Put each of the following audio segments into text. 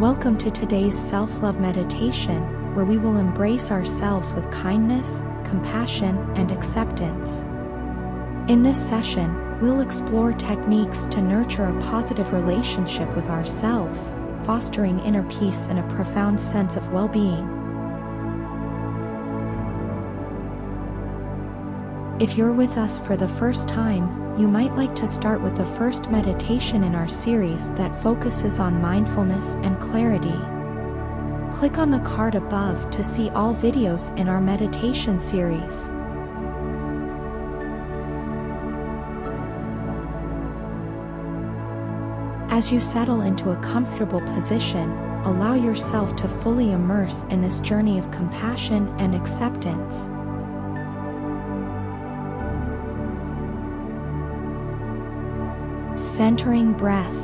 Welcome to today's self-love meditation, where we will embrace ourselves with kindness, compassion, and acceptance. In this session, we'll explore techniques to nurture a positive relationship with ourselves, fostering inner peace and a profound sense of well-being. If you're with us for the first time, you might like to start with the first meditation in our series that focuses on mindfulness and clarity. Click on the card above to see all videos in our meditation series. As you settle into a comfortable position, allow yourself to fully immerse in this journey of compassion and acceptance. Centering breath.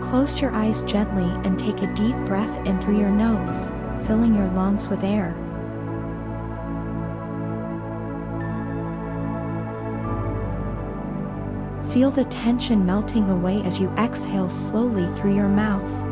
Close your eyes gently and take a deep breath in through your nose, filling your lungs with air. Feel the tension melting away as you exhale slowly through your mouth.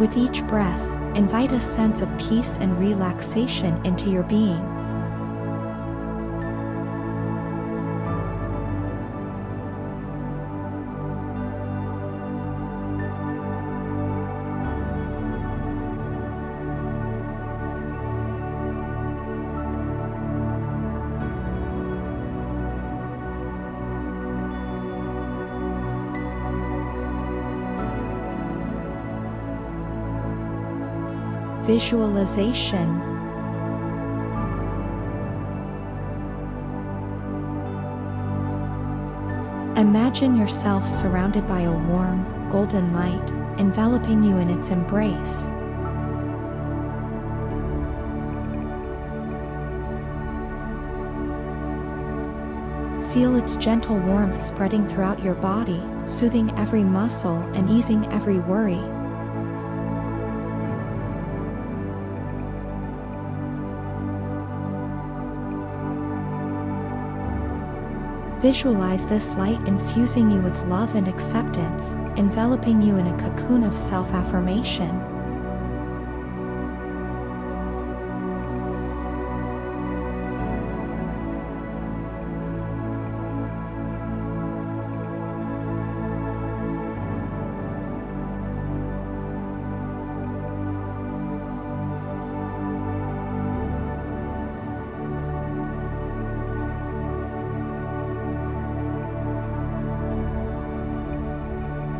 With each breath, invite a sense of peace and relaxation into your being. Visualization. Imagine yourself surrounded by a warm, golden light, enveloping you in its embrace. Feel its gentle warmth spreading throughout your body, soothing every muscle and easing every worry. Visualize this light infusing you with love and acceptance, enveloping you in a cocoon of self-affirmation.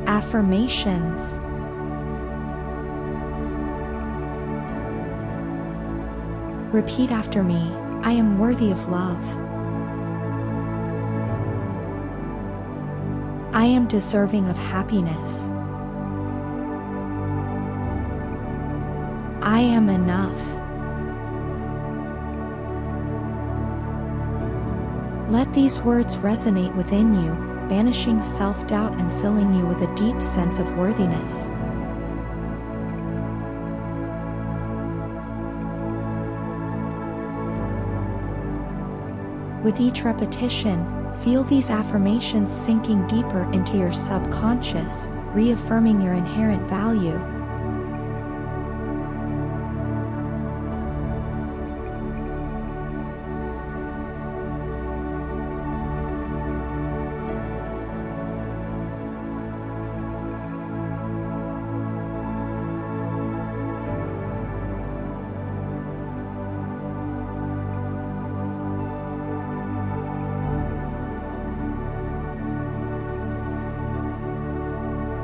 Affirmations. Repeat after me, I am worthy of love. I am deserving of happiness. I am enough. Let these words resonate within you, banishing self-doubt and filling you with a deep sense of worthiness. With each repetition, feel these affirmations sinking deeper into your subconscious, reaffirming your inherent value.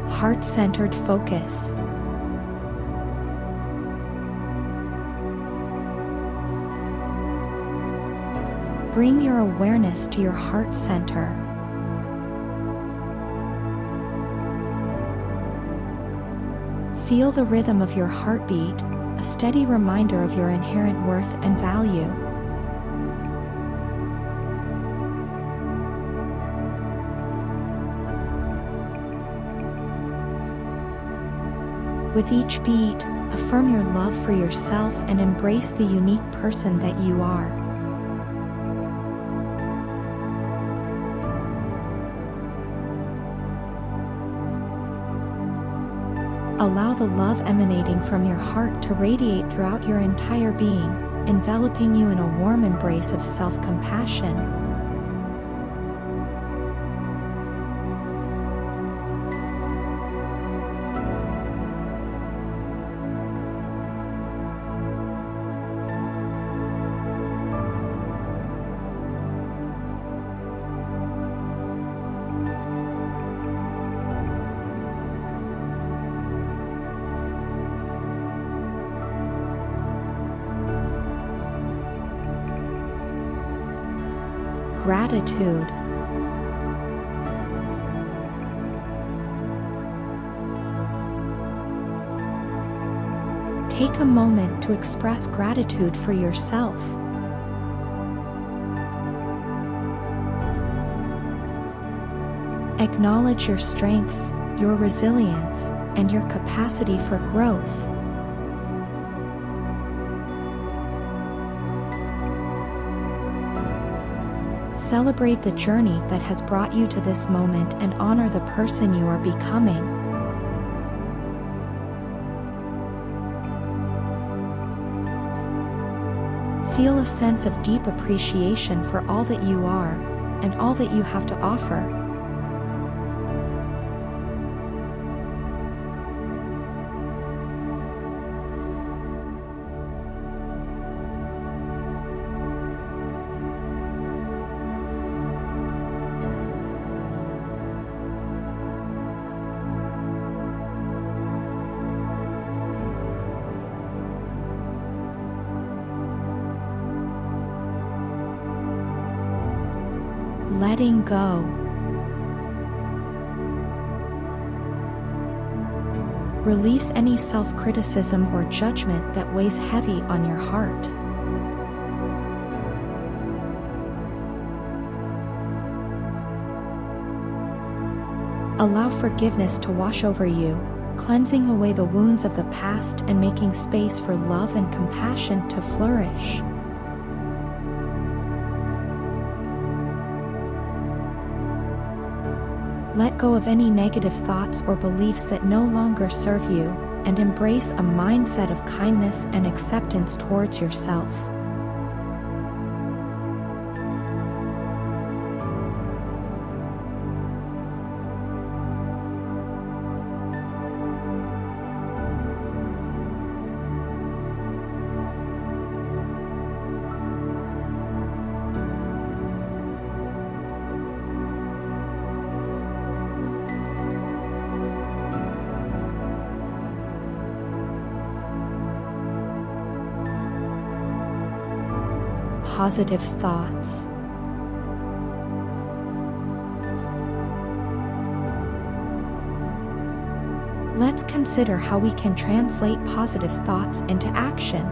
Heart-centered focus. Bring your awareness to your heart center. Feel the rhythm of your heartbeat, a steady reminder of your inherent worth and value. With each beat, affirm your love for yourself and embrace the unique person that you are. Allow the love emanating from your heart to radiate throughout your entire being, enveloping you in a warm embrace of self-compassion. Gratitude. Take a moment to express gratitude for yourself. Acknowledge your strengths, your resilience, and your capacity for growth. Celebrate the journey that has brought you to this moment and honor the person you are becoming. Feel a sense of deep appreciation for all that you are, and all that you have to offer. Letting go. Release any self-criticism or judgment that weighs heavy on your heart. Allow forgiveness to wash over you, cleansing away the wounds of the past and making space for love and compassion to flourish. Let go of any negative thoughts or beliefs that no longer serve you, and embrace a mindset of kindness and acceptance towards yourself. Positive thoughts. Let's consider how we can translate positive thoughts into action.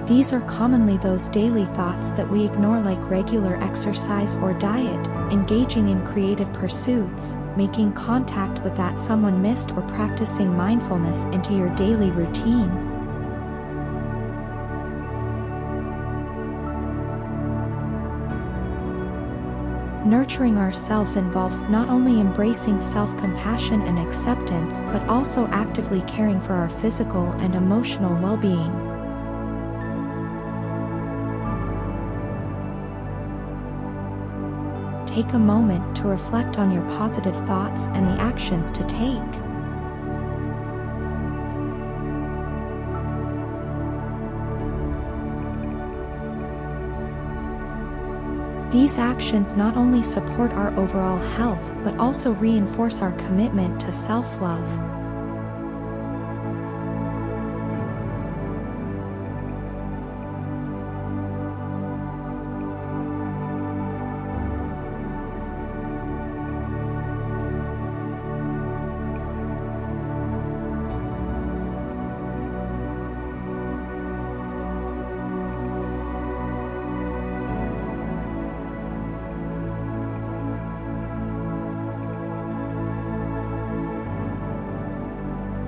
These are commonly those daily thoughts that we ignore, like regular exercise or diet, engaging in creative pursuits, making contact with that someone missed, or practicing mindfulness into your daily routine. Nurturing ourselves involves not only embracing self-compassion and acceptance, but also actively caring for our physical and emotional well-being. Take a moment to reflect on your positive thoughts and the actions to take. These actions not only support our overall health but also reinforce our commitment to self-love.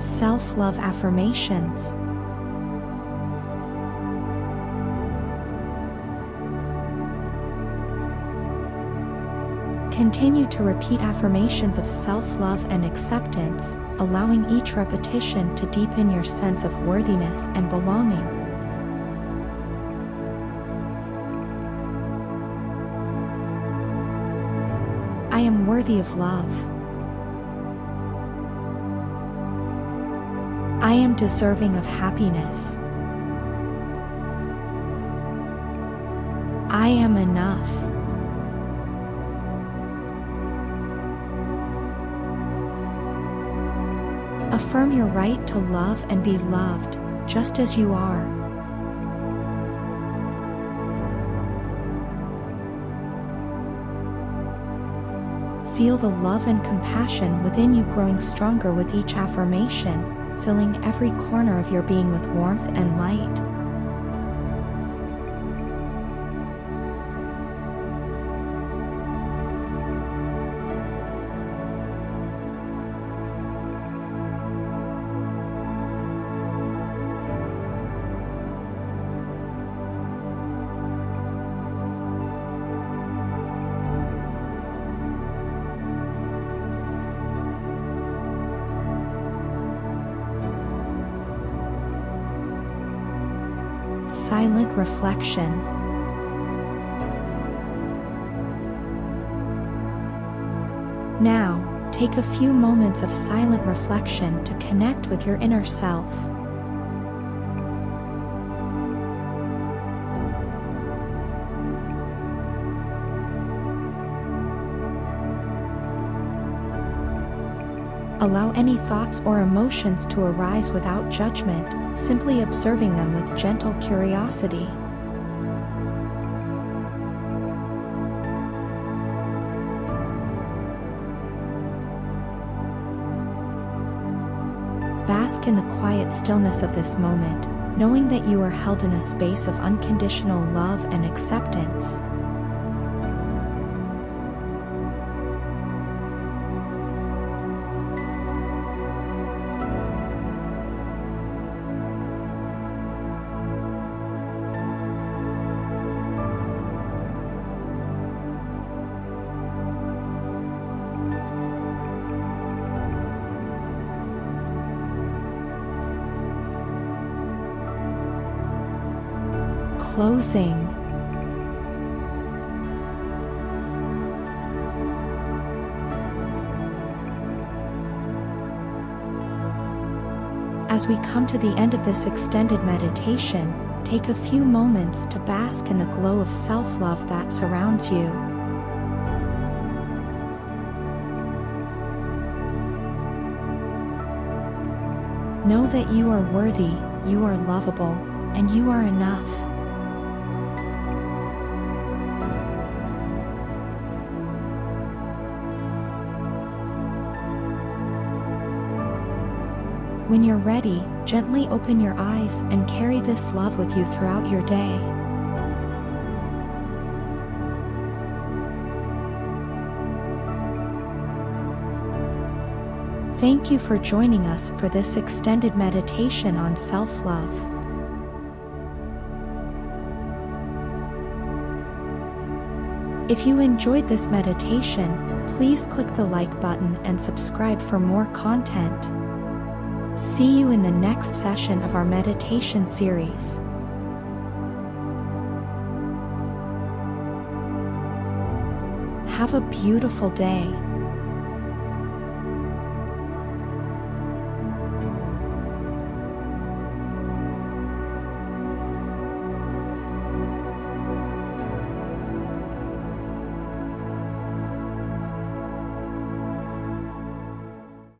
Self-love affirmations. Continue to repeat affirmations of self-love and acceptance, allowing each repetition to deepen your sense of worthiness and belonging. I am worthy of love. I am deserving of happiness. I am enough. Affirm your right to love and be loved, just as you are. Feel the love and compassion within you growing stronger with each affirmation, filling every corner of your being with warmth and light. Silent reflection. Now, take a few moments of silent reflection to connect with your inner self. Allow any thoughts or emotions to arise without judgment, simply observing them with gentle curiosity. Bask in the quiet stillness of this moment, knowing that you are held in a space of unconditional love and acceptance. Closing. As we come to the end of this extended meditation, take a few moments to bask in the glow of self-love that surrounds you. Know that you are worthy, you are lovable, and you are enough. When you're ready, gently open your eyes and carry this love with you throughout your day. Thank you for joining us for this extended meditation on self-love. If you enjoyed this meditation, please click the like button and subscribe for more content. See you in the next session of our meditation series. Have a beautiful day.